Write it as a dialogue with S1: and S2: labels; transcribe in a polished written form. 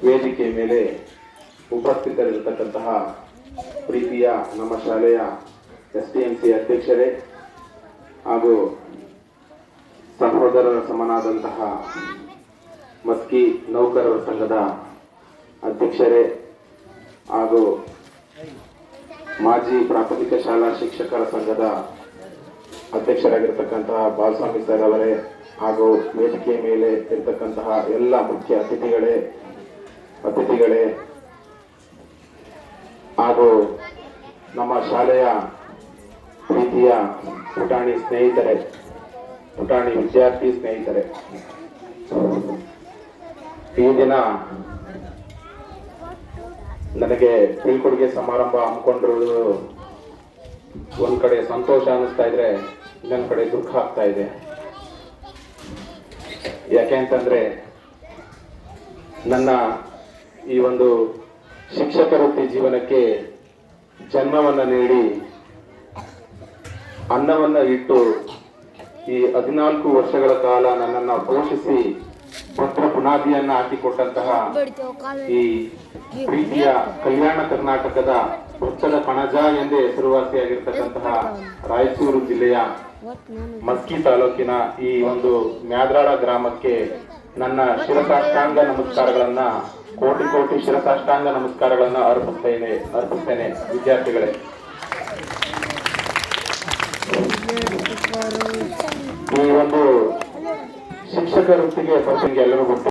S1: ವೇದಿಕೆ ಮೇಲೆ ಉಪಸ್ಥಿತರಿರತಕ್ಕಂತಹ ಪ್ರೀತಿಯ ನಮ್ಮ ಶಾಲೆಯ ಎಸ್ಟಿಎಂಸಿ ಅಧ್ಯಕ್ಷರೇ ಹಾಗೂ ಸಹೋದರರ ಸಮನಾದಂತಹ ಮಸ್ಕಿ ನೌಕರರ ಸಂಘದ ಅಧ್ಯಕ್ಷರೇ ಹಾಗೂ ಮಾಜಿ ಪ್ರಾಥಮಿಕ ಶಾಲಾ ಶಿಕ್ಷಕರ ಸಂಘದ ಅಧ್ಯಕ್ಷರಾಗಿರ್ತಕ್ಕಂತಹ ಬಾಲಸ್ವಾಮಿ ಸರ್ ಅವರೇ ಹಾಗೂ ವೇದಿಕೆ ಮೇಲೆ ಇರತಕ್ಕಂತಹ ಎಲ್ಲ ಮುಖ್ಯ ಅತಿಥಿಗಳೇ ಹಾಗೂ ನಮ್ಮ ಶಾಲೆಯ ಪ್ರೀತಿಯ ಪುಟಾಣಿ ವಿದ್ಯಾರ್ಥಿ ಸ್ನೇಹಿತರೆ, ಈ ದಿನ ನನಗೆ ಬೀಳ್ಕೊಡುಗೆ ಸಮಾರಂಭ ಹಮ್ಮಿಕೊಂಡಿರುವುದು ಒಂದ್ ಕಡೆ ಸಂತೋಷ ಅನಿಸ್ತಾ ಇದ್ರೆ, ಇನ್ನೊಂದ್ ಕಡೆ ದುಃಖ ಆಗ್ತಾ ಇದೆ. ಯಾಕೆ ಅಂತಂದ್ರೆ ನನ್ನ ಈ ಒಂದು ಶಿಕ್ಷಕ ವೃತ್ತಿ ಜೀವನಕ್ಕೆ ಜನ್ಮವನ್ನ ನೀಡಿ ಅನ್ನವನ್ನ ಇಟ್ಟು ಈ 14 ವರ್ಷಗಳ ಕಾಲ ನನ್ನನ್ನ ಪೋಷಿಸಿ ಭದ್ರ ಬುನಾದಿಯನ್ನ ಹಾಕಿಕೊಟ್ಟಂತಹ ಈ ಪ್ರೀತಿಯ ಕಲ್ಯಾಣ ಕರ್ನಾಟಕದ ವೃತ್ತದ ಕಣಜ ಎಂದೇ ಹೆಸರುವಾಸಿಯಾಗಿರ್ತಕ್ಕಂತಹ ರಾಯಚೂರು ಜಿಲ್ಲೆಯ ಮಸ್ಕಿ ತಾಲೂಕಿನ ಈ ಒಂದು ಮ್ಯಾದ್ರಾಳ ಗ್ರಾಮಕ್ಕೆ ನನ್ನ ಶಿರಸಾಷ್ಟಾಂಗ ನಮಸ್ಕಾರಗಳನ್ನ ಕೋಟಿ ಶಿರಸಾಷ್ಟಾಂಗ ನಮಸ್ಕಾರಗಳನ್ನ ಅರ್ಪಿಸ್ತೇನೆ ವಿದ್ಯಾರ್ಥಿಗಳೇ. ಈ ಒಂದು ಶಿಕ್ಷಕ ವೃತ್ತಿಗೆ ಎಲ್ಲರೂ